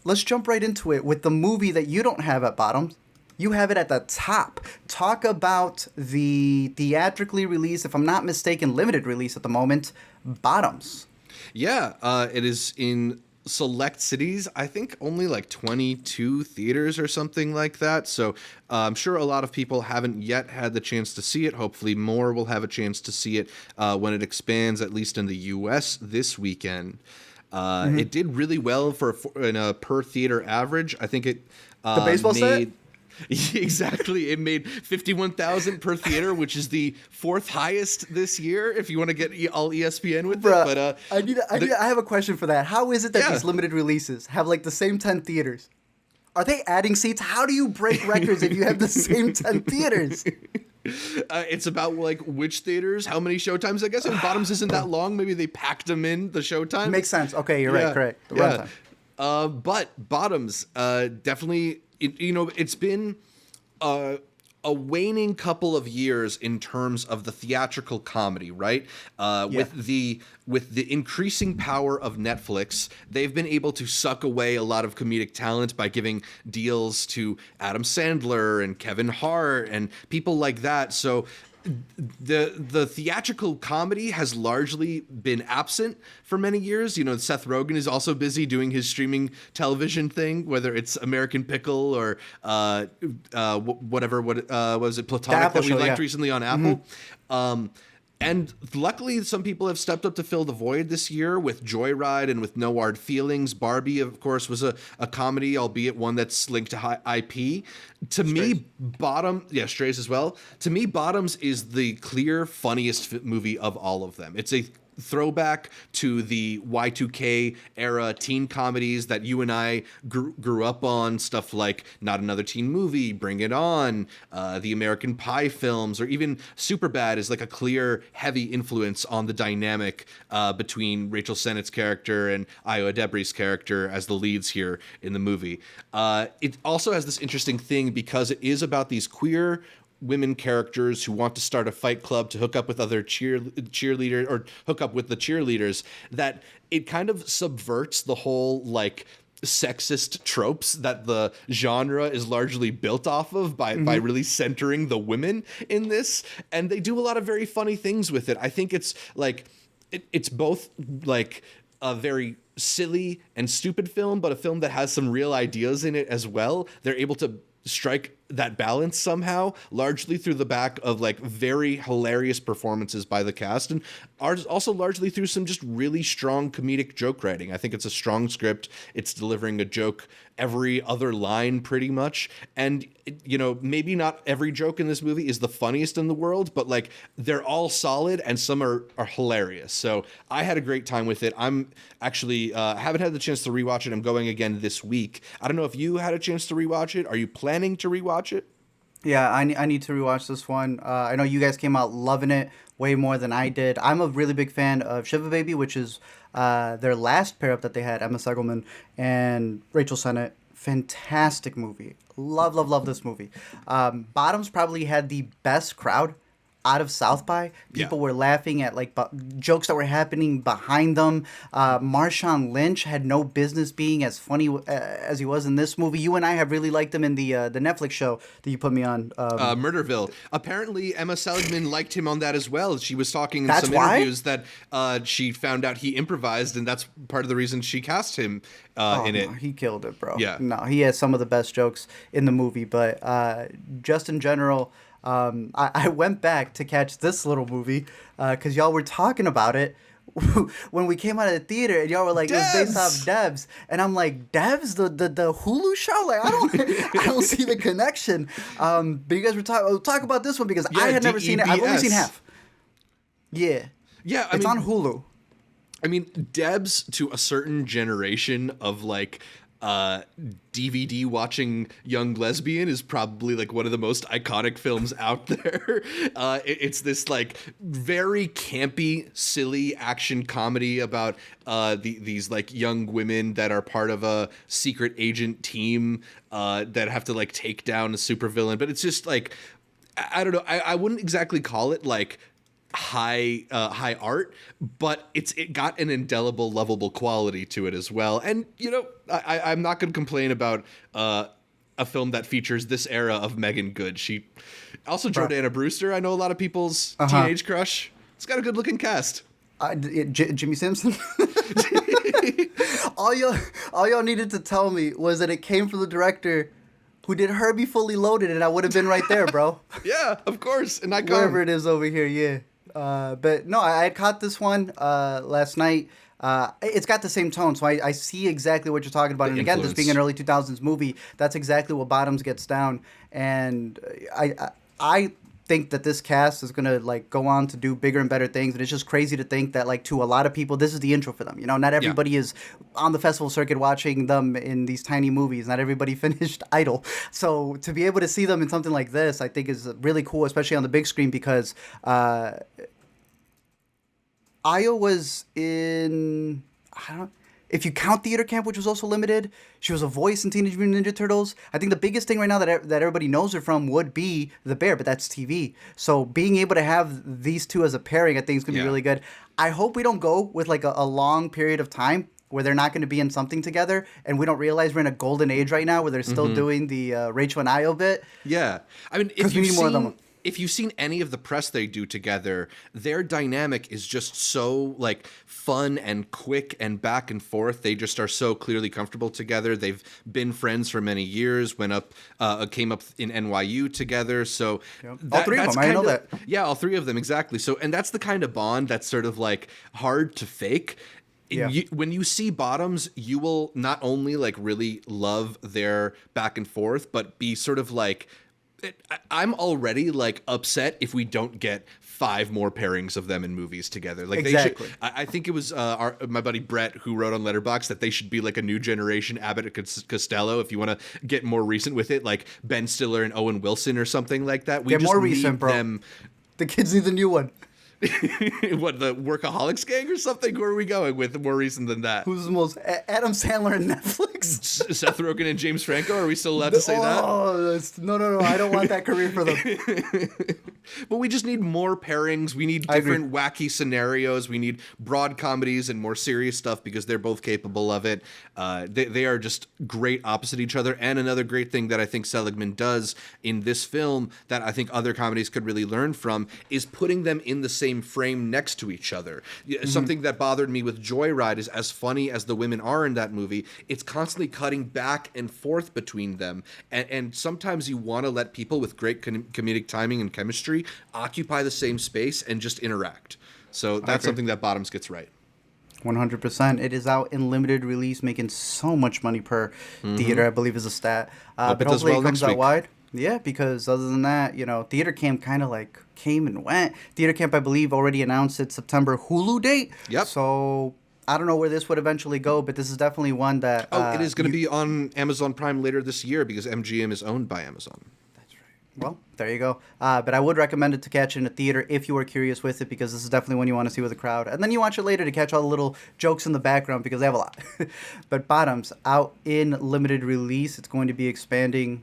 let's jump right into it with the movie that you don't have at bottom. You have it at the top. Talk about the theatrically released, if I'm not mistaken, limited release at the moment, Bottoms. Yeah, it is in select cities. I think only like 22 theaters or something like that. So I'm sure a lot of people haven't yet had the chance to see it. Hopefully more will have a chance to see it when it expands, at least in the US this weekend. It did really well in a per theater average. I think it The baseball set? made exactly. It made 51,000 per theater, which is the fourth highest this year. If you want to get all ESPN with Bruh, it, but I have a question for that. How is it that Yeah. these limited releases have like the same 10 theaters? Are they adding seats? How do you break records if you have the same 10 theaters? it's about like which theaters, how many showtimes. I guess and Bottoms isn't that long. Maybe they packed them in the showtime. Makes sense. Okay, you're right. Correct. The runtime. But Bottoms, definitely, it's been a waning couple of years in terms of the theatrical comedy, right? With the increasing power of Netflix, they've been able to suck away a lot of comedic talent by giving deals to Adam Sandler and Kevin Hart and people like that. So the theatrical comedy has largely been absent for many years. Seth Rogen is also busy doing his streaming television thing, whether it's American Pickle or whatever. What was it, Platonic, that we liked recently on Apple. And luckily, some people have stepped up to fill the void this year with Joyride and with No Hard Feelings. Barbie, of course, was a comedy, albeit one that's linked to IP. To me, Strays as well. To me, Bottoms is the clear funniest movie of all of them. It's a throwback to the Y2K era teen comedies that you and I grew up on, stuff like Not Another Teen Movie, Bring It On, the American Pie films, or even Superbad is like a clear, heavy influence on the dynamic between Rachel Sennett's character and Ayo Edebiri's character as the leads here in the movie. It also has this interesting thing because it is about these queer women characters who want to start a fight club to hook up with other cheerleaders or hook up with the cheerleaders, that it kind of subverts the whole like sexist tropes that the genre is largely built off of by really centering the women in this. And they do a lot of very funny things with it. I think it's like it's both like a very silly and stupid film, but a film that has some real ideas in it as well. They're able to strike that balance somehow, largely through the back of like very hilarious performances by the cast, and also largely through some just really strong comedic joke writing. I think it's a strong script. It's delivering a joke every other line pretty much. And, maybe not every joke in this movie is the funniest in the world, but like they're all solid and some are hilarious. So I had a great time with it. I'm actually haven't had the chance to rewatch it. I'm going again this week. I don't know if you had a chance to rewatch it. Are you planning to rewatch it? Yeah, I need to rewatch this one. I know you guys came out loving it way more than I did. I'm a really big fan of Shiva Baby, which is their last pair up that they had, Emma Segelman and Rachel Sennott. Fantastic movie. Love this movie. Bottoms probably had the best crowd out of South by. People were laughing at like jokes that were happening behind them. Marshawn Lynch had no business being as funny as he was in this movie. You and I have really liked him in the Netflix show that you put me on. Murderville. Apparently, Emma Seligman liked him on that as well. She was talking in some interviews that she found out he improvised, and that's part of the reason she cast him in it. He killed it, bro. Yeah. No, he has some of the best jokes in the movie, but just in general, I went back to catch this little movie because y'all were talking about it when we came out of the theater, and y'all were like, Devs! it was based off Devs, and I'm like, Devs, the Hulu show? Like, I don't see the connection. But you guys were talk about this one because I had never seen it. I've only seen half. Yeah. Yeah, it's on Hulu. I mean, Debs, to a certain generation of like DVD watching young lesbian, is probably like one of the most iconic films out there. It's this like very campy, silly action comedy about these like young women that are part of a secret agent team that have to like take down a supervillain. But it's just like, I don't know. I wouldn't exactly call it like high art, but it got an indelible, lovable quality to it as well. And I'm not going to complain about a film that features this era of Megan Good. She also Jordana Brewster. I know a lot of people's teenage crush. It's got a good looking cast. Jimmy Simpson. all y'all needed to tell me was that it came from the director who did Herbie Fully Loaded, and I would have been right there, bro. Yeah, of course. And I wherever it is over here, yeah. But no, I caught this one last night. It's got the same tone, so I see exactly what you're talking about. And again, this being an early 2000s movie, that's exactly what Bottoms gets down. And I think that this cast is gonna like go on to do bigger and better things, and it's just crazy to think that like to a lot of people this is the intro for them. Not everybody is on the festival circuit watching them in these tiny movies. Not everybody finished Idol, so to be able to see them in something like this, I think is really cool, especially on the big screen, because Io was in, if you count theater camp, which was also limited, she was a voice in Teenage Mutant Ninja Turtles. I think the biggest thing right now that everybody knows her from would be the bear, but that's TV. So being able to have these two as a pairing, I think is going to be really good. I hope we don't go with like a long period of time where they're not going to be in something together, and we don't realize we're in a golden age right now where they're still doing the Rachel and Io bit. Yeah. I mean, if you've seen any of the press they do together, their dynamic is just so like fun and quick and back and forth. They just are so clearly comfortable together. They've been friends for many years. Came up in NYU together. So all three of them, I know that. Yeah, all three of them, exactly. So, and that's the kind of bond that's sort of like hard to fake. Yeah. When you see Bottoms, you will not only like really love their back and forth, but be sort of like, I'm already like upset if we don't get 5 more pairings of them in movies together. Like exactly. They should, I think it was my buddy Brett who wrote on Letterboxd that they should be like a new generation Abbott and Costello. If you want to get more recent with it, like Ben Stiller and Owen Wilson or something like that. They're more recent, bro. The kids need the new one. What, the Workaholics gang or something? Where are we going with more recent than that? Who's the most Adam Sandler and Netflix? Seth Rogen and James Franco? Are we still allowed to say that? No. I don't want that career for them. But we just need more pairings. We need different wacky scenarios. We need broad comedies and more serious stuff because they're both capable of it. They are just great opposite each other. And another great thing that I think Seligman does in this film that I think other comedies could really learn from is putting them in the same frame next to each other. Something that bothered me with Joyride is, as funny as the women are in that movie, it's constantly cutting back and forth between them. And sometimes you want to let people with great comedic timing and chemistry occupy the same space and just interact. So that's something that Bottoms gets right. 100%. It is out in limited release, making so much money per theater, I believe is a stat. But hopefully it comes out wide. Yeah, because other than that, Theater Camp kind of like came and went. Theater Camp, I believe, already announced its September Hulu date. Yep. So I don't know where this would eventually go, but this is definitely one that... it is going to be on Amazon Prime later this year because MGM is owned by Amazon. That's right. Well, there you go. But I would recommend it to catch in a theater if you are curious with it, because this is definitely one you want to see with a crowd. And then you watch it later to catch all the little jokes in the background because they have a lot. But Bottoms, out in limited release. It's going to be expanding